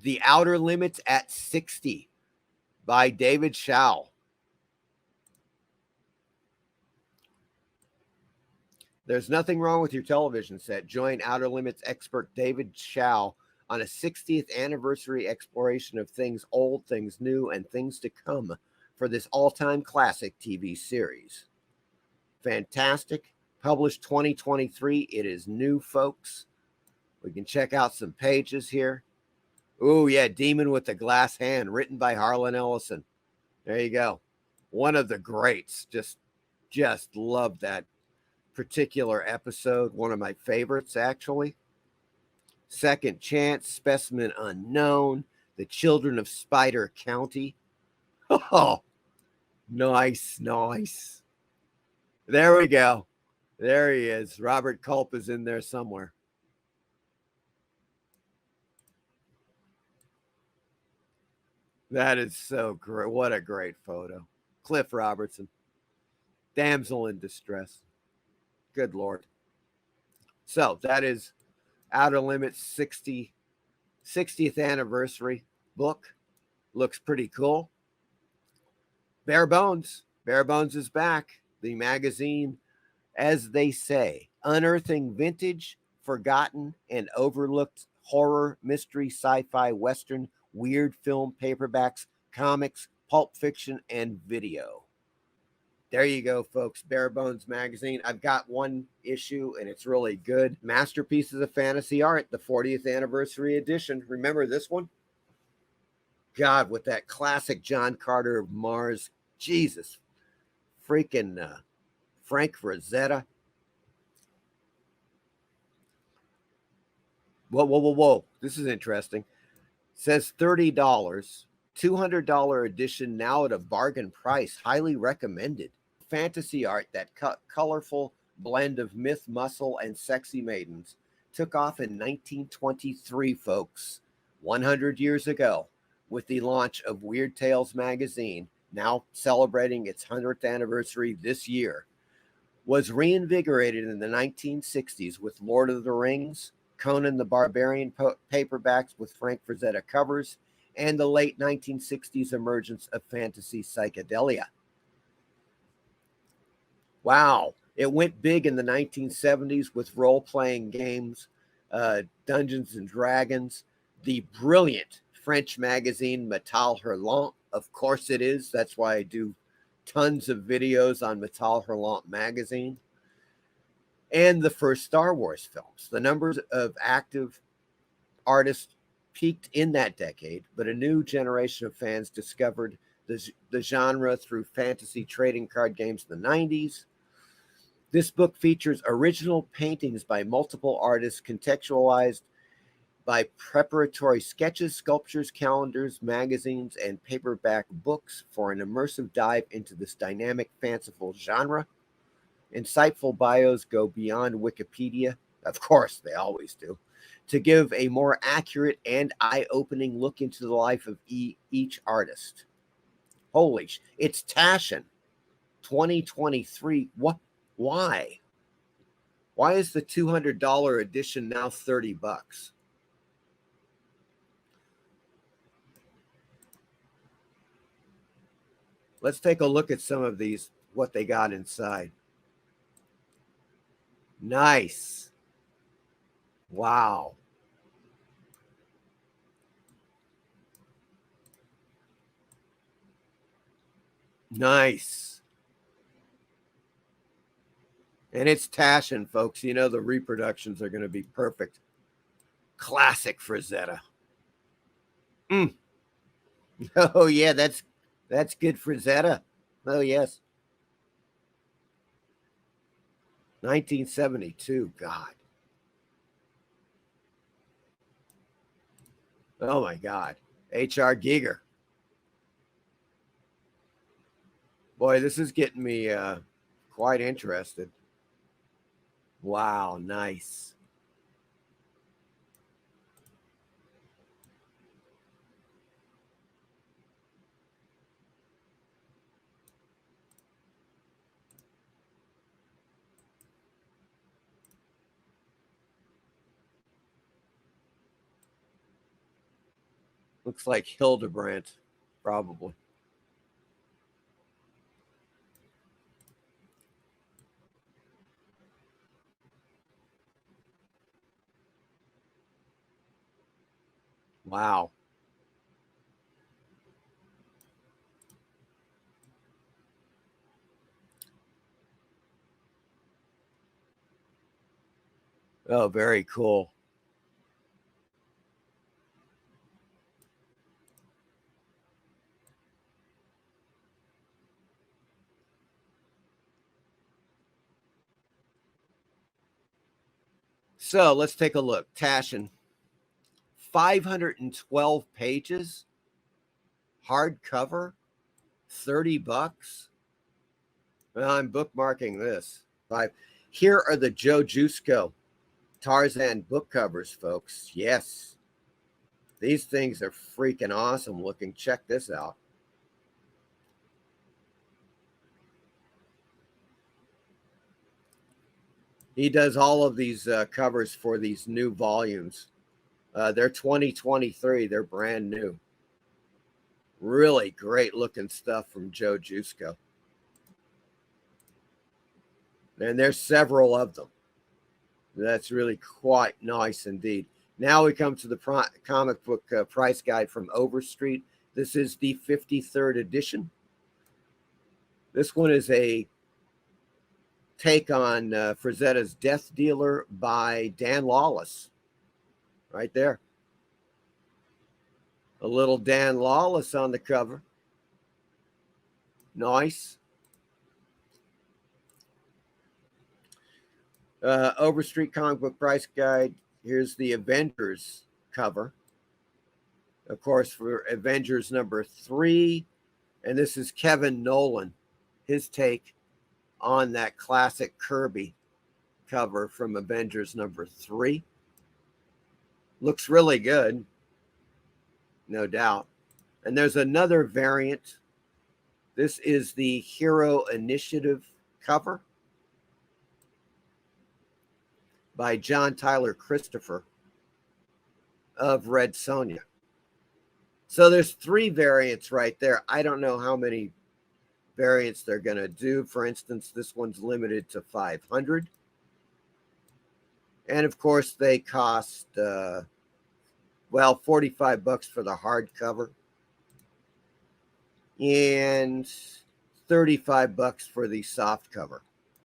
The Outer Limits at 60 by David Schau. There's nothing wrong with your television set. Join Outer Limits expert David Schau on a 60th anniversary exploration of things old, things new, and things to come for this all-time classic TV series. Fantastic. Published 2023. It is new, folks. We can check out some pages here. Oh, yeah, Demon with the Glass Hand, written by Harlan Ellison. There you go. One of the greats. Just love that particular episode. One of my favorites, actually. Second Chance, Specimen Unknown, The Children of Spider County. Oh, nice, nice. There we go. There he is. Robert Culp is in there somewhere. That is so great. What a great photo. Cliff Robertson. Damsel in Distress. Good Lord. So that is Outer Limits 60th anniversary book. Looks pretty cool. Bare Bones. Bare Bones is back. The magazine, as they say, unearthing vintage, forgotten, and overlooked horror, mystery, sci-fi, western, weird film paperbacks, comics, pulp fiction, and video. There you go, folks. Bare Bones magazine. I've got one issue, and it's really good. Masterpieces of Fantasy Art, the 40th anniversary edition. Remember this one? God, with that classic John Carter of Mars. Jesus. Freaking Frank Frazetta. Whoa. This is interesting. It says $30. $200 edition, now at a bargain price. Highly recommended. Fantasy art, that colorful blend of myth, muscle, and sexy maidens, took off in 1923, folks, 100 years ago, with the launch of Weird Tales magazine, now celebrating its 100th anniversary this year, was reinvigorated in the 1960s with Lord of the Rings, Conan the Barbarian paperbacks with Frank Frazetta covers, and the late 1960s emergence of fantasy psychedelia. Wow. It went big in the 1970s with role-playing games, Dungeons and Dragons, the brilliant French magazine Metal Hurlant. Of course it is. That's why I do tons of videos on Metal Hurlant magazine. And the first Star Wars films. The numbers of active artists peaked in that decade, but a new generation of fans discovered the genre through fantasy trading card games in the 90s. This book features original paintings by multiple artists, contextualized by preparatory sketches, sculptures, calendars, magazines, and paperback books for an immersive dive into this dynamic, fanciful genre. Insightful bios go beyond Wikipedia, of course they always do, to give a more accurate and eye-opening look into the life of each artist. Holy it's Taschen 2023. What? Why? Why is the $200 edition now $30? Let's take a look at some of these, what they got inside. Nice. Wow. Nice. And it's Taschen, folks. You know the reproductions are going to be perfect. Classic Frazetta. Oh, yeah, that's good Frazetta. Oh, yes. 1972. God. Oh, my God. H.R. Giger. Boy, this is getting me quite interested. Wow, nice. Looks like Hildebrandt, probably. Wow. Oh, very cool. So let's take a look. Taschen, 512 pages, hardcover, $30. Well, I'm bookmarking this. Here are the Joe Juiceco Tarzan book covers, folks. Yes, these things are freaking awesome looking. Check this out. He does all of these covers for these new volumes. They're 2023. They're brand new. Really great looking stuff from Joe Juiceco. And there's several of them. That's really quite nice indeed. Now we come to the comic book price guide from Overstreet. This is the 53rd edition. This one is a take on Frazetta's Death Dealer by Dan Lawless. Right there. A little Dan Lawless on the cover. Nice. Overstreet comic book price guide. Here's the Avengers cover. Of course, for Avengers number 3. And this is Kevin Nolan, his take on that classic Kirby cover from Avengers number 3. Looks really good, no doubt. And there's another variant. This is the Hero Initiative cover by John Tyler Christopher of Red Sonja. So there's 3 variants right there. I don't know how many variants they're going to do. For instance, this one's limited to 500. And of course, they cost, $45 for the hardcover and $35 for the soft cover.